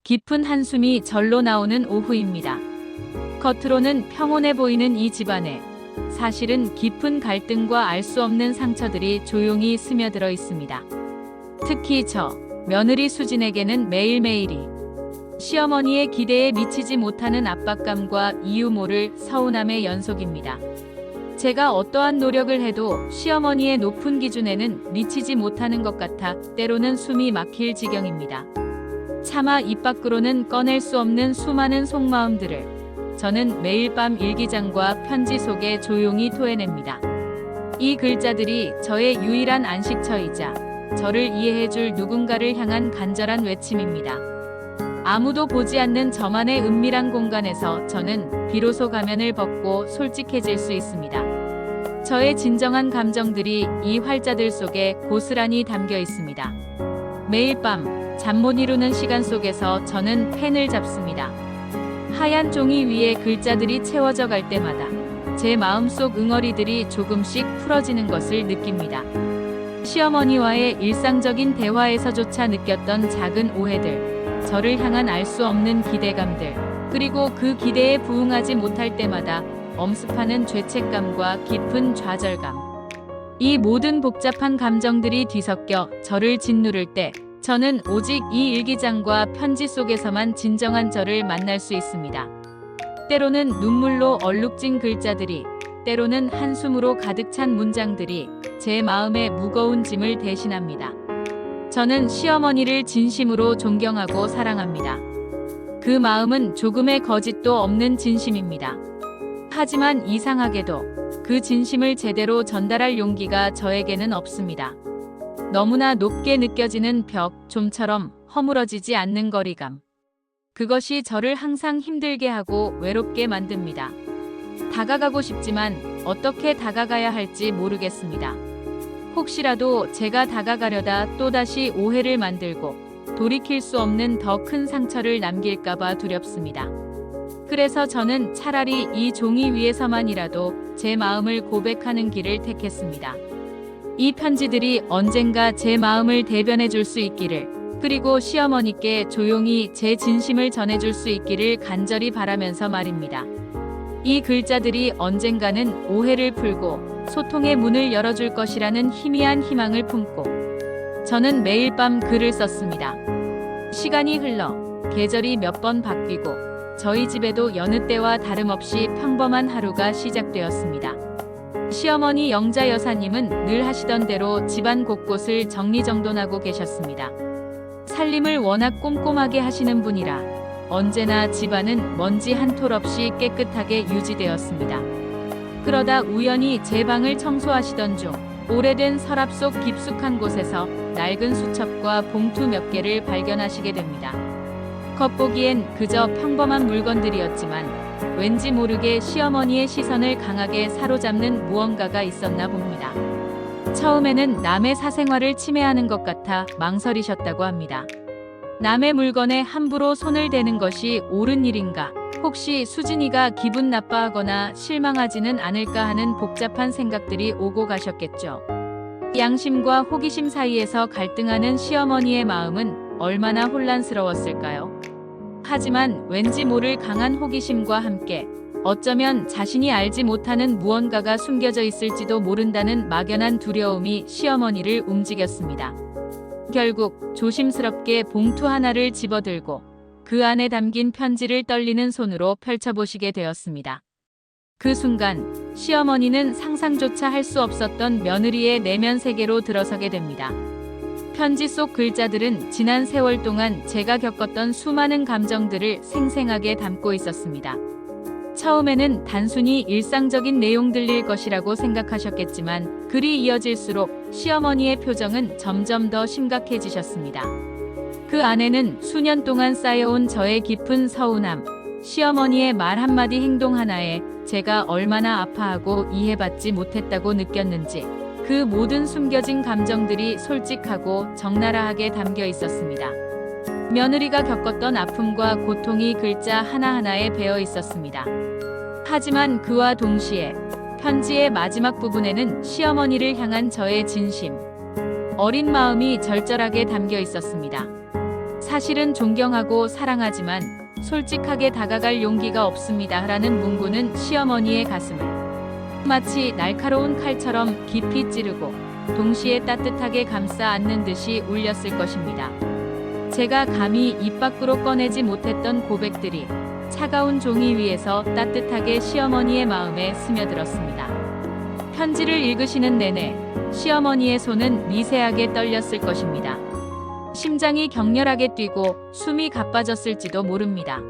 깊은 한숨이 절로 나오는 오후입니다. 겉으로는 평온해 보이는 이 집안에 사실은 깊은 갈등과 알 수 없는 상처들이 조용히 스며들어 있습니다. 특히 저 며느리 수진에게는 매일매일이 시어머니의 기대에 미치지 못하는 압박감과 이유 모를 서운함의 연속입니다. 제가 어떠한 노력을 해도 시어머니의 높은 기준에는 미치지 못하는 것 같아 때로는 숨이 막힐 지경입니다. 차마 입 밖으로는 꺼낼 수 없는 수많은 속마음들을 저는 매일 밤 일기장과 편지 속에 조용히 토해냅니다. 이 글자들이 저의 유일한 안식처이자 저를 이해해줄 누군가를 향한 간절한 외침입니다. 아무도 보지 않는 저만의 은밀한 공간에서 저는 비로소 가면을 벗고 솔직해질 수 있습니다. 저의 진정한 감정들이 이 활자들 속에 고스란히 담겨 있습니다. 매일 밤 잠 못 이루는 시간 속에서 저는 펜을 잡습니다. 하얀 종이 위에 글자들이 채워져 갈 때마다 제 마음속 응어리들이 조금씩 풀어지는 것을 느낍니다. 시어머니와의 일상적인 대화에서조차 느꼈던 작은 오해들, 저를 향한 알 수 없는 기대감들, 그리고 그 기대에 부응하지 못할 때마다 엄습하는 죄책감과 깊은 좌절감. 이 모든 복잡한 감정들이 뒤섞여 저를 짓누를 때 저는 오직 이 일기장과 편지 속에서만 진정한 저를 만날 수 있습니다. 때로는 눈물로 얼룩진 글자들이, 때로는 한숨으로 가득 찬 문장들이 제 마음의 무거운 짐을 대신합니다. 저는 시어머니를 진심으로 존경하고 사랑합니다. 그 마음은 조금의 거짓도 없는 진심입니다. 하지만 이상하게도 그 진심을 제대로 전달할 용기가 저에게는 없습니다. 너무나 높게 느껴지는 벽, 좀처럼 허물어지지 않는 거리감. 그것이 저를 항상 힘들게 하고 외롭게 만듭니다. 다가가고 싶지만 어떻게 다가가야 할지 모르겠습니다. 혹시라도 제가 다가가려다 또다시 오해를 만들고 돌이킬 수 없는 더 큰 상처를 남길까봐 두렵습니다. 그래서 저는 차라리 이 종이 위에서만이라도 제 마음을 고백하는 길을 택했습니다. 이 편지들이 언젠가 제 마음을 대변해 줄 수 있기를, 그리고 시어머니께 조용히 제 진심을 전해줄 수 있기를 간절히 바라면서 말입니다. 이 글자들이 언젠가는 오해를 풀고 소통의 문을 열어줄 것이라는 희미한 희망을 품고 저는 매일 밤 글을 썼습니다. 시간이 흘러 계절이 몇 번 바뀌고 저희 집에도 여느 때와 다름없이 평범한 하루가 시작되었습니다. 시어머니 영자 여사님은 늘 하시던 대로 집안 곳곳을 정리정돈하고 계셨습니다. 살림을 워낙 꼼꼼하게 하시는 분이라 언제나 집안은 먼지 한 톨 없이 깨끗하게 유지되었습니다. 그러다 우연히 제 방을 청소하시던 중 오래된 서랍 속 깊숙한 곳에서 낡은 수첩과 봉투 몇 개를 발견하시게 됩니다. 겉보기엔 그저 평범한 물건들이었지만 왠지 모르게 시어머니의 시선을 강하게 사로잡는 무언가가 있었나 봅니다. 처음에는 남의 사생활을 침해하는 것 같아 망설이셨다고 합니다. 남의 물건에 함부로 손을 대는 것이 옳은 일인가? 혹시 수진이가 기분 나빠하거나 실망하지는 않을까 하는 복잡한 생각들이 오고 가셨겠죠. 양심과 호기심 사이에서 갈등하는 시어머니의 마음은 얼마나 혼란스러웠을까요? 하지만 왠지 모를 강한 호기심과 함께 어쩌면 자신이 알지 못하는 무언가가 숨겨져 있을지도 모른다는 막연한 두려움이 시어머니를 움직였습니다. 결국 조심스럽게 봉투 하나를 집어들고 그 안에 담긴 편지를 떨리는 손으로 펼쳐보시게 되었습니다. 그 순간 시어머니는 상상조차 할 수 없었던 며느리의 내면 세계로 들어서게 됩니다. 편지 속 글자들은 지난 세월 동안 제가 겪었던 수많은 감정들을 생생하게 담고 있었습니다. 처음에는 단순히 일상적인 내용들일 것이라고 생각하셨겠지만 글이 이어질수록 시어머니의 표정은 점점 더 심각해지셨습니다. 그 안에는 수년 동안 쌓여온 저의 깊은 서운함, 시어머니의 말 한마디 행동 하나에 제가 얼마나 아파하고 이해받지 못했다고 느꼈는지 그 모든 숨겨진 감정들이 솔직하고 적나라하게 담겨 있었습니다. 며느리가 겪었던 아픔과 고통이 글자 하나하나에 배어 있었습니다. 하지만 그와 동시에 편지의 마지막 부분에는 시어머니를 향한 저의 진심, 어린 마음이 절절하게 담겨 있었습니다. 사실은 존경하고 사랑하지만 솔직하게 다가갈 용기가 없습니다. 라는 문구는 시어머니의 가슴을 마치 날카로운 칼처럼 깊이 찌르고 동시에 따뜻하게 감싸 안는 듯이 울렸을 것입니다. 제가 감히 입 밖으로 꺼내지 못했던 고백들이 차가운 종이 위에서 따뜻하게 시어머니의 마음에 스며들었습니다. 편지를 읽으시는 내내 시어머니의 손은 미세하게 떨렸을 것입니다. 심장이 격렬하게 뛰고 숨이 가빠졌을지도 모릅니다.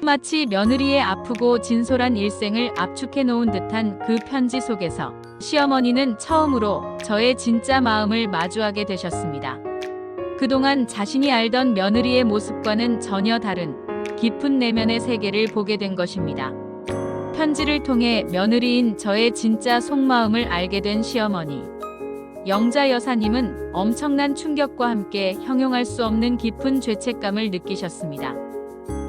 마치 며느리의 아프고 진솔한 일생을 압축해 놓은 듯한 그 편지 속에서 시어머니는 처음으로 저의 진짜 마음을 마주하게 되셨습니다. 그동안 자신이 알던 며느리의 모습과는 전혀 다른 깊은 내면의 세계를 보게 된 것입니다. 편지를 통해 며느리인 저의 진짜 속마음을 알게 된 시어머니. 영자 여사님은 엄청난 충격과 함께 형용할 수 없는 깊은 죄책감을 느끼셨습니다.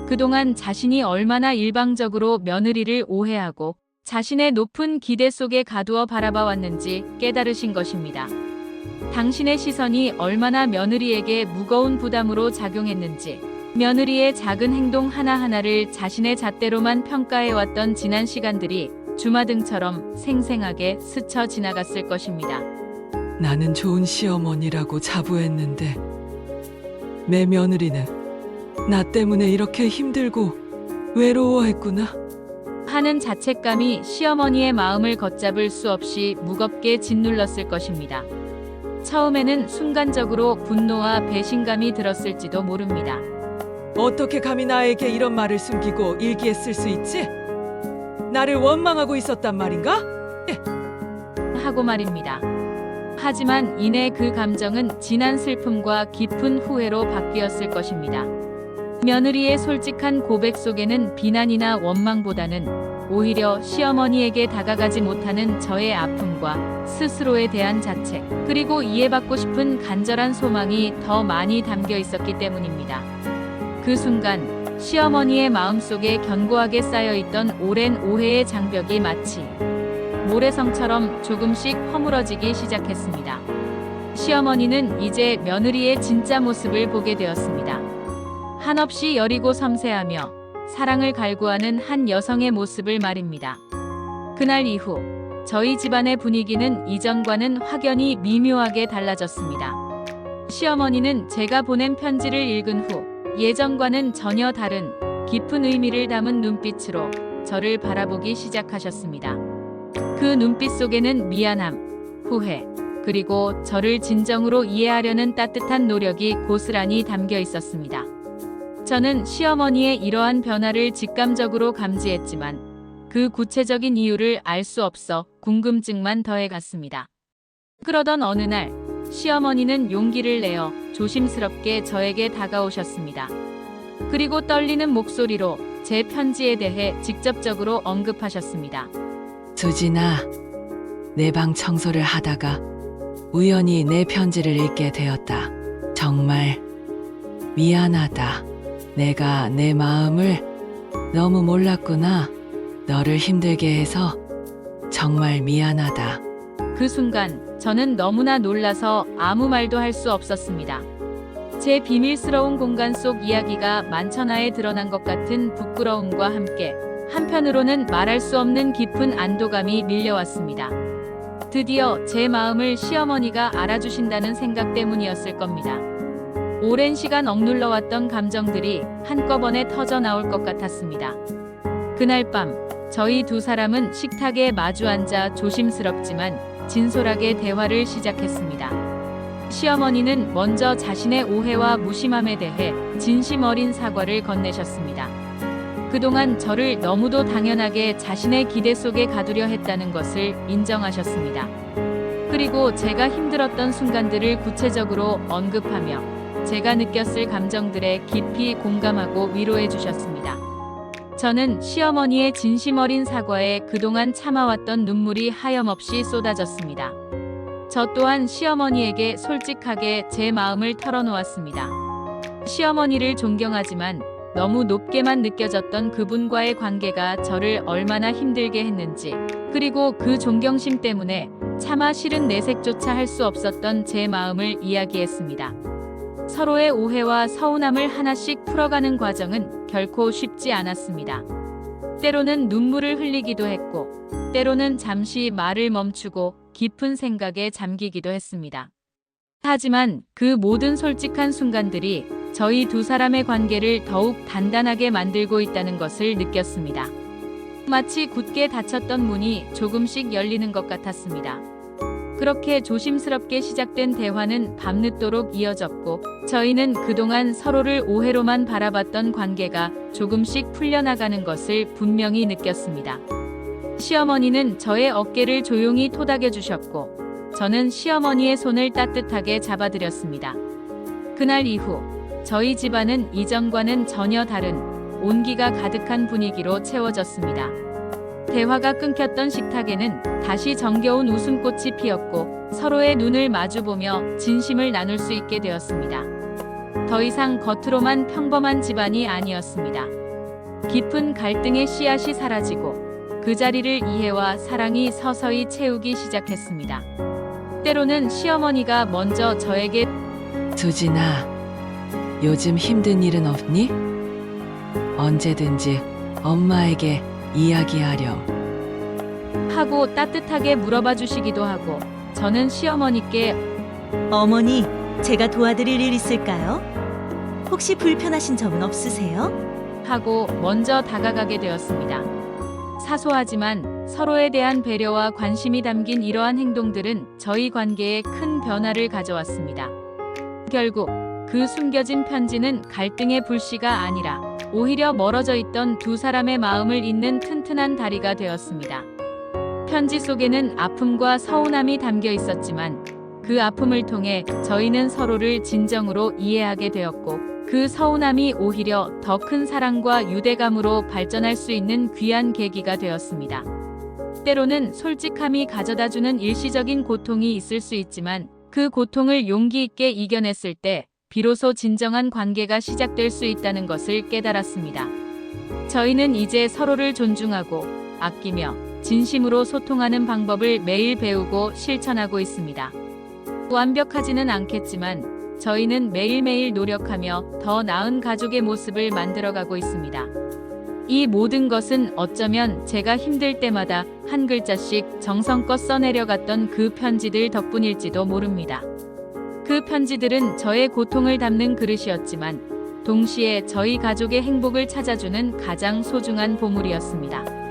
그동안 자신이 얼마나 일방적으로 며느리를 오해하고 자신의 높은 기대 속에 가두어 바라봐 왔는지 깨달으신 것입니다. 당신의 시선이 얼마나 며느리에게 무거운 부담으로 작용했는지, 며느리의 작은 행동 하나하나를 자신의 잣대로만 평가해왔던 지난 시간들이 주마등처럼 생생하게 스쳐 지나갔을 것입니다. 나는 좋은 시어머니라고 자부했는데 내 며느리는 나 때문에 이렇게 힘들고 외로워했구나 하는 자책감이 시어머니의 마음을 걷잡을 수 없이 무겁게 짓눌렀을 것입니다. 처음에는 순간적으로 분노와 배신감이 들었을지도 모릅니다. 어떻게 감히 나에게 이런 말을 숨기고 일기에 쓸 수 있지? 나를 원망하고 있었단 말인가? 하고 말입니다. 하지만 이내 그 감정은 진한 슬픔과 깊은 후회로 바뀌었을 것입니다. 며느리의 솔직한 고백 속에는 비난이나 원망보다는 오히려 시어머니에게 다가가지 못하는 저의 아픔과 스스로에 대한 자책, 그리고 이해받고 싶은 간절한 소망이 더 많이 담겨 있었기 때문입니다. 그 순간 시어머니의 마음속에 견고하게 쌓여있던 오랜 오해의 장벽이 마치 모래성처럼 조금씩 허물어지기 시작했습니다. 시어머니는 이제 며느리의 진짜 모습을 보게 되었습니다. 한없이 여리고 섬세하며 사랑을 갈구하는 한 여성의 모습을 말입니다. 그날 이후 저희 집안의 분위기는 이전과는 확연히 미묘하게 달라졌습니다. 시어머니는 제가 보낸 편지를 읽은 후 예전과는 전혀 다른 깊은 의미를 담은 눈빛으로 저를 바라보기 시작하셨습니다. 그 눈빛 속에는 미안함, 후회, 그리고 저를 진정으로 이해하려는 따뜻한 노력이 고스란히 담겨 있었습니다. 저는 시어머니의 이러한 변화를 직감적으로 감지했지만 그 구체적인 이유를 알 수 없어 궁금증만 더해갔습니다. 그러던 어느 날 시어머니는 용기를 내어 조심스럽게 저에게 다가오셨습니다. 그리고 떨리는 목소리로 제 편지에 대해 직접적으로 언급하셨습니다. 수진아, 내 방 청소를 하다가 우연히 내 편지를 읽게 되었다. 정말 미안하다. 내가 내 마음을 너무 몰랐구나. 너를 힘들게 해서 정말 미안하다. 그 순간 저는 너무나 놀라서 아무 말도 할 수 없었습니다. 제 비밀스러운 공간 속 이야기가 만천하에 드러난 것 같은 부끄러움과 함께 한편으로는 말할 수 없는 깊은 안도감이 밀려왔습니다. 드디어 제 마음을 시어머니가 알아주신다는 생각 때문이었을 겁니다. 오랜 시간 억눌러왔던 감정들이 한꺼번에 터져 나올 것 같았습니다. 그날 밤 저희 두 사람은 식탁에 마주 앉아 조심스럽지만 진솔하게 대화를 시작했습니다. 시어머니는 먼저 자신의 오해와 무심함에 대해 진심 어린 사과를 건네셨습니다. 그동안 저를 너무도 당연하게 자신의 기대 속에 가두려 했다는 것을 인정하셨습니다. 그리고 제가 힘들었던 순간들을 구체적으로 언급하며 제가 느꼈을 감정들에 깊이 공감하고 위로해 주셨습니다. 저는 시어머니의 진심 어린 사과에 그동안 참아왔던 눈물이 하염없이 쏟아졌습니다. 저 또한 시어머니에게 솔직하게 제 마음을 털어놓았습니다. 시어머니를 존경하지만 너무 높게만 느껴졌던 그분과의 관계가 저를 얼마나 힘들게 했는지, 그리고 그 존경심 때문에 차마 싫은 내색조차 할 수 없었던 제 마음을 이야기했습니다. 서로의 오해와 서운함을 하나씩 풀어가는 과정은 결코 쉽지 않았습니다. 때로는 눈물을 흘리기도 했고, 때로는 잠시 말을 멈추고 깊은 생각에 잠기기도 했습니다. 하지만 그 모든 솔직한 순간들이 저희 두 사람의 관계를 더욱 단단하게 만들고 있다는 것을 느꼈습니다. 마치 굳게 닫혔던 문이 조금씩 열리는 것 같았습니다. 그렇게 조심스럽게 시작된 대화는 밤늦도록 이어졌고, 저희는 그동안 서로를 오해로만 바라봤던 관계가 조금씩 풀려나가는 것을 분명히 느꼈습니다. 시어머니는 저의 어깨를 조용히 토닥여 주셨고, 저는 시어머니의 손을 따뜻하게 잡아드렸습니다. 그날 이후 저희 집안은 이전과는 전혀 다른 온기가 가득한 분위기로 채워졌습니다. 대화가 끊겼던 식탁에는 다시 정겨운 웃음꽃이 피었고, 서로의 눈을 마주보며 진심을 나눌 수 있게 되었습니다. 더 이상 겉으로만 평범한 집안이 아니었습니다. 깊은 갈등의 씨앗이 사라지고, 그 자리를 이해와 사랑이 서서히 채우기 시작했습니다. 때로는 시어머니가 먼저 저에게 수진아, 요즘 힘든 일은 없니? 언제든지 엄마에게 이야기하렴. 하고 따뜻하게 물어봐 주시기도 하고, 저는 시어머니께 어머니, 제가 도와드릴 일 있을까요? 혹시 불편하신 점은 없으세요? 하고 먼저 다가가게 되었습니다. 사소하지만 서로에 대한 배려와 관심이 담긴 이러한 행동들은 저희 관계에 큰 변화를 가져왔습니다. 결국 그 숨겨진 편지는 갈등의 불씨가 아니라 오히려 멀어져 있던 두 사람의 마음을 잇는 튼튼한 다리가 되었습니다. 편지 속에는 아픔과 서운함이 담겨 있었지만, 그 아픔을 통해 저희는 서로를 진정으로 이해하게 되었고, 그 서운함이 오히려 더 큰 사랑과 유대감으로 발전할 수 있는 귀한 계기가 되었습니다. 때로는 솔직함이 가져다주는 일시적인 고통이 있을 수 있지만, 그 고통을 용기 있게 이겨냈을 때 비로소 진정한 관계가 시작될 수 있다는 것을 깨달았습니다. 저희는 이제 서로를 존중하고 아끼며 진심으로 소통하는 방법을 매일 배우고 실천하고 있습니다. 완벽하지는 않겠지만 저희는 매일매일 노력하며 더 나은 가족의 모습을 만들어가고 있습니다. 이 모든 것은 어쩌면 제가 힘들 때마다 한 글자씩 정성껏 써내려갔던 그 편지들 덕분일지도 모릅니다. 그 편지들은 저의 고통을 담는 그릇이었지만, 동시에 저희 가족의 행복을 찾아주는 가장 소중한 보물이었습니다.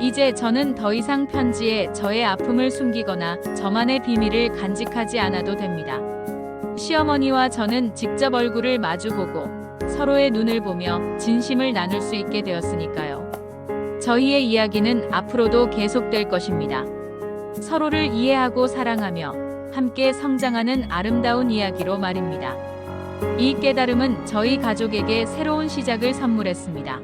이제 저는 더 이상 편지에 저의 아픔을 숨기거나 저만의 비밀을 간직하지 않아도 됩니다. 시어머니와 저는 직접 얼굴을 마주보고 서로의 눈을 보며 진심을 나눌 수 있게 되었으니까요. 저희의 이야기는 앞으로도 계속될 것입니다. 서로를 이해하고 사랑하며 함께 성장하는 아름다운 이야기로 말입니다. 이 깨달음은 저희 가족에게 새로운 시작을 선물했습니다.